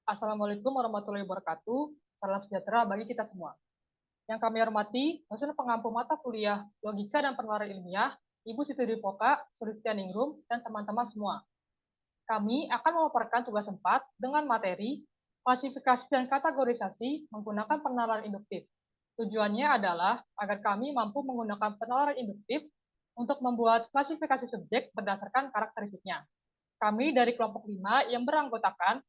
Assalamualaikum warahmatullahi wabarakatuh. Salam sejahtera bagi kita semua. Yang kami hormati, dosen pengampu mata kuliah Logika dan Penalaran Ilmiah, Ibu Siti Dipoka, Sulistya Ningrum, dan teman-teman semua. Kami akan memaparkan tugas 4 dengan materi klasifikasi dan kategorisasi menggunakan penalaran induktif. Tujuannya adalah agar kami mampu menggunakan penalaran induktif untuk membuat klasifikasi subjek berdasarkan karakteristiknya. Kami dari kelompok 5 yang beranggotakan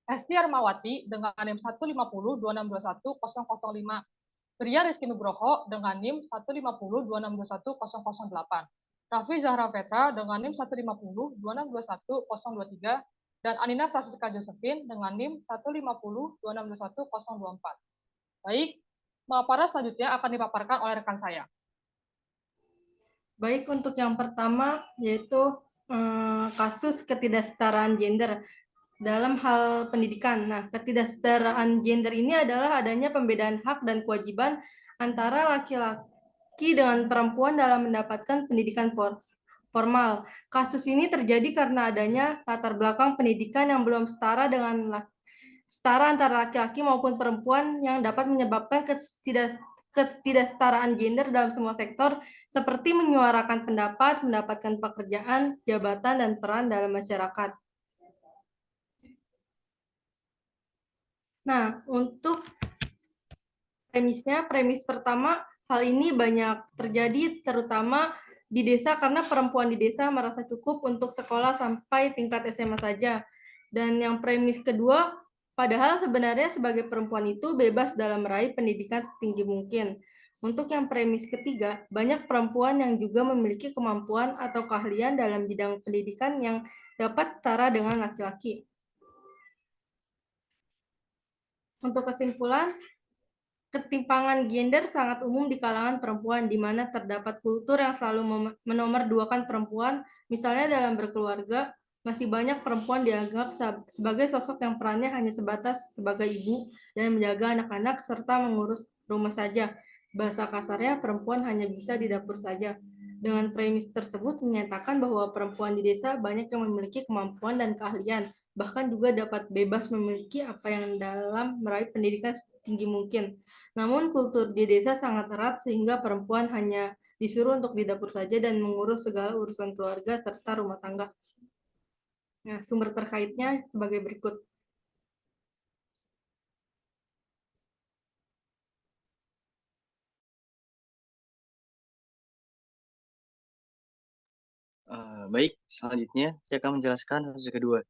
Hesti Armawati dengan NIM 15026210005, Pria Rizky Nugroho dengan NIM 15026210008, Raffi Zahra Petra dengan NIM 15026210023, dan Anina Francisca Josephine dengan NIM 15026210024. Baik, pemaparan selanjutnya akan dipaparkan oleh rekan saya. Baik, untuk yang pertama yaitu kasus ketidaksetaraan gender dalam hal pendidikan. Nah, ketidaksetaraan gender ini adalah adanya pembedaan hak dan kewajiban antara laki-laki dengan perempuan dalam mendapatkan pendidikan formal. Kasus ini terjadi karena adanya latar belakang pendidikan yang belum setara antara laki-laki maupun perempuan yang dapat menyebabkan ketidaksetaraan gender dalam semua sektor, seperti menyuarakan pendapat, mendapatkan pekerjaan, jabatan, dan peran dalam masyarakat. Nah, untuk premis pertama, hal ini banyak terjadi terutama di desa karena perempuan di desa merasa cukup untuk sekolah sampai tingkat SMA saja. Dan yang premis kedua, padahal sebenarnya sebagai perempuan itu bebas dalam meraih pendidikan setinggi mungkin. Untuk yang premis ketiga, banyak perempuan yang juga memiliki kemampuan atau keahlian dalam bidang pendidikan yang dapat setara dengan laki-laki. Untuk kesimpulan, ketimpangan gender sangat umum di kalangan perempuan, di mana terdapat kultur yang selalu menomorduakan perempuan, misalnya dalam berkeluarga, masih banyak perempuan dianggap sebagai sosok yang perannya hanya sebatas sebagai ibu dan menjaga anak-anak serta mengurus rumah saja. Bahasa kasarnya, perempuan hanya bisa di dapur saja. Dengan premis tersebut menyatakan bahwa perempuan di desa banyak yang memiliki kemampuan dan keahlian, bahkan juga dapat bebas memiliki apa yang dalam meraih pendidikan setinggi mungkin. Namun kultur di desa sangat erat sehingga perempuan hanya disuruh untuk di dapur saja dan mengurus segala urusan keluarga serta rumah tangga. Nah, sumber terkaitnya sebagai berikut. Baik, selanjutnya saya akan menjelaskan kasus kedua.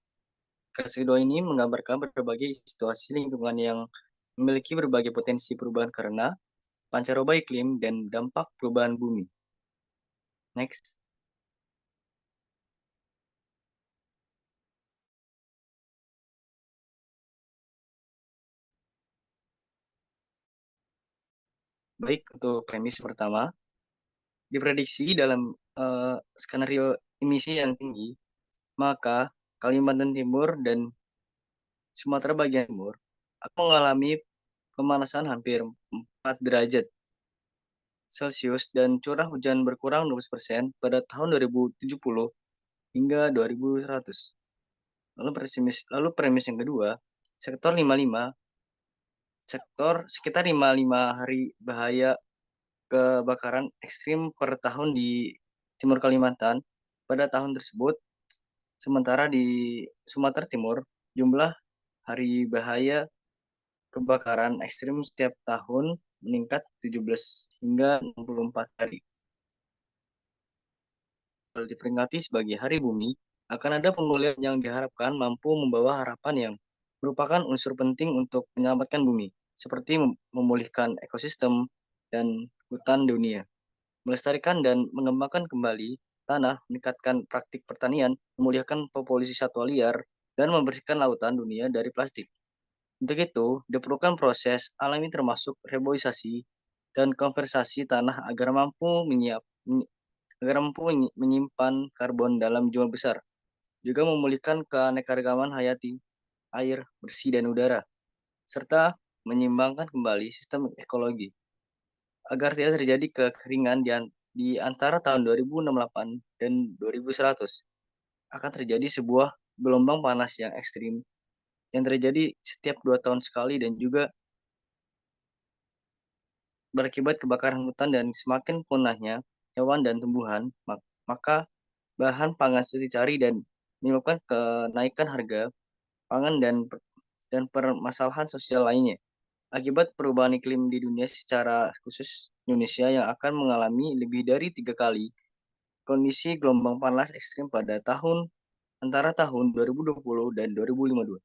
Kasus kedua ini menggambarkan berbagai situasi lingkungan yang memiliki berbagai potensi perubahan karena pancaroba iklim dan dampak perubahan bumi. Next. Baik, untuk premis pertama, diprediksi dalam skenario emisi yang tinggi, maka Kalimantan Timur dan Sumatera bagian timur akan mengalami pemanasan hampir 4 derajat Celcius dan curah hujan berkurang 20% pada tahun 2070 hingga 2100. Lalu premis yang kedua, sektor 55, sekitar 55 hari bahaya kebakaran ekstrim per tahun di Timur Kalimantan pada tahun tersebut. Sementara di Sumatera Timur, jumlah hari bahaya kebakaran ekstrim setiap tahun meningkat 17 hingga 64 hari. Kalau diperingati sebagai Hari Bumi, akan ada pemulihan yang diharapkan mampu membawa harapan yang merupakan unsur penting untuk menyelamatkan bumi, seperti memulihkan ekosistem dan hutan dunia, melestarikan dan mengembangkan kembali tanah, meningkatkan praktik pertanian, memulihkan populasi satwa liar, dan membersihkan lautan dunia dari plastik. Untuk itu, diperlukan proses alami termasuk reboisasi dan konversasi tanah agar mampu menyimpan karbon dalam jumlah besar, juga memulihkan keanekaragaman hayati, air, bersih, dan udara, serta menyeimbangkan kembali sistem ekologi, agar tidak terjadi kekeringan di antara tahun 2068 dan 2100. Akan terjadi sebuah gelombang panas yang ekstrim yang terjadi setiap 2 tahun sekali dan juga berakibat kebakaran hutan dan semakin punahnya hewan dan tumbuhan, maka bahan pangan sulit dicari dan menyebabkan kenaikan harga pangan dan permasalahan sosial lainnya. Akibat perubahan iklim di dunia secara khusus Indonesia yang akan mengalami lebih dari 3 kali kondisi gelombang panas ekstrim pada antara tahun 2020 dan 2052.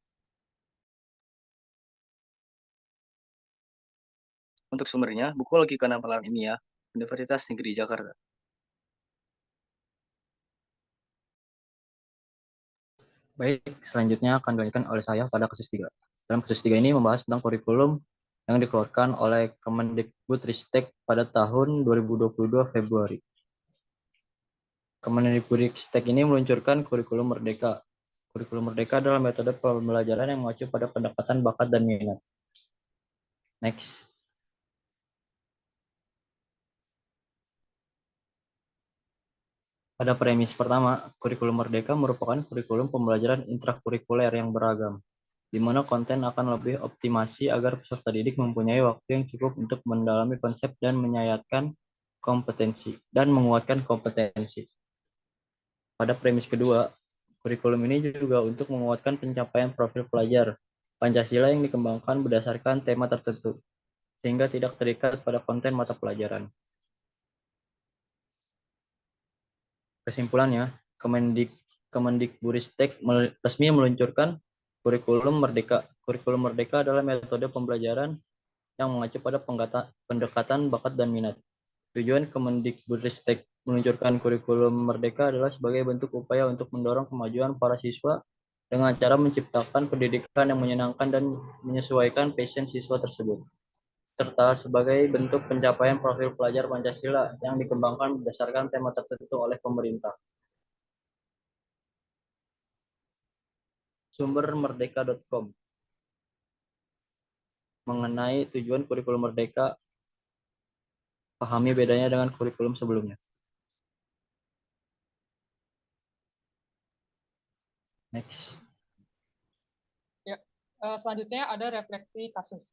Untuk sumbernya, buku Logika dan Penerapan Ilmiah, Universitas Negeri Jakarta. Baik, selanjutnya akan dilanjutkan oleh saya pada kasus 3. Dalam kasus 3 ini membahas tentang kurikulum yang dikeluarkan oleh Kemendikbudristek pada tahun 2022 Februari. Kemendikbudristek ini meluncurkan kurikulum Merdeka. Kurikulum Merdeka adalah metode pembelajaran yang mengacu pada pendekatan bakat dan minat. Next. Pada premis pertama, kurikulum Merdeka merupakan kurikulum pembelajaran intrakurikuler yang beragam, di mana konten akan lebih optimasi agar peserta didik mempunyai waktu yang cukup untuk mendalami konsep dan menguatkan kompetensi. Pada premis kedua, kurikulum ini juga untuk menguatkan pencapaian profil pelajar Pancasila yang dikembangkan berdasarkan tema tertentu, sehingga tidak terikat pada konten mata pelajaran. Kesimpulannya, Kemendikbudristek resmi meluncurkan kurikulum Merdeka. Kurikulum Merdeka adalah metode pembelajaran yang mengacu pada pendekatan bakat dan minat. Tujuan Kemendikbudristek meluncurkan kurikulum Merdeka adalah sebagai bentuk upaya untuk mendorong kemajuan para siswa dengan cara menciptakan pendidikan yang menyenangkan dan menyesuaikan passion siswa tersebut, serta sebagai bentuk pencapaian profil pelajar Pancasila yang dikembangkan berdasarkan tema tertentu oleh pemerintah. Sumber merdeka.com mengenai tujuan kurikulum Merdeka, pahami bedanya dengan kurikulum sebelumnya. Next. Selanjutnya ada refleksi kasus.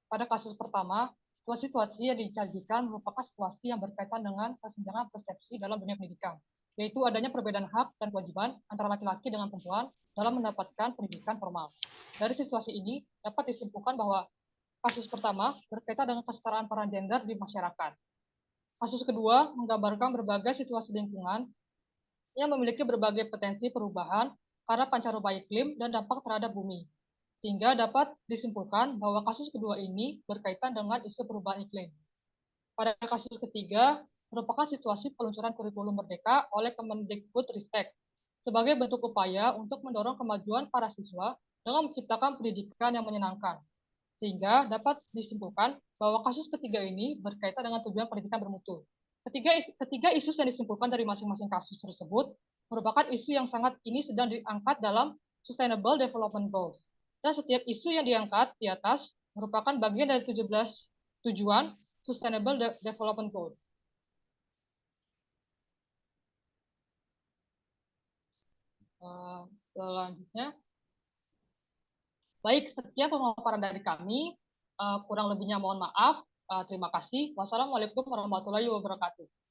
Pada kasus pertama, situasi yang disajikan merupakan situasi yang berkaitan dengan kesenjangan persepsi dalam dunia pendidikan, yaitu adanya perbedaan hak dan kewajiban antara laki-laki dengan perempuan dalam mendapatkan pendidikan formal. Dari situasi ini dapat disimpulkan bahwa kasus pertama berkaitan dengan kesetaraan peran gender di masyarakat. Kasus kedua menggambarkan berbagai situasi lingkungan yang memiliki berbagai potensi perubahan karena pancaroba iklim dan dampak terhadap bumi. Sehingga dapat disimpulkan bahwa kasus kedua ini berkaitan dengan isu perubahan iklim. Pada kasus ketiga, merupakan situasi peluncuran kurikulum Merdeka oleh Kemendikbudristek sebagai bentuk upaya untuk mendorong kemajuan para siswa dengan menciptakan pendidikan yang menyenangkan. Sehingga dapat disimpulkan bahwa kasus ketiga ini berkaitan dengan tujuan pendidikan bermutu. Ketiga isu yang disimpulkan dari masing-masing kasus tersebut merupakan isu yang sangat ini sedang diangkat dalam Sustainable Development Goals. Dan setiap isu yang diangkat di atas merupakan bagian dari 17 tujuan Sustainable Development Goals. Selanjutnya, baik, sekian pemaparan dari kami. Kurang lebihnya mohon maaf. Terima kasih. Wassalamualaikum warahmatullahi wabarakatuh.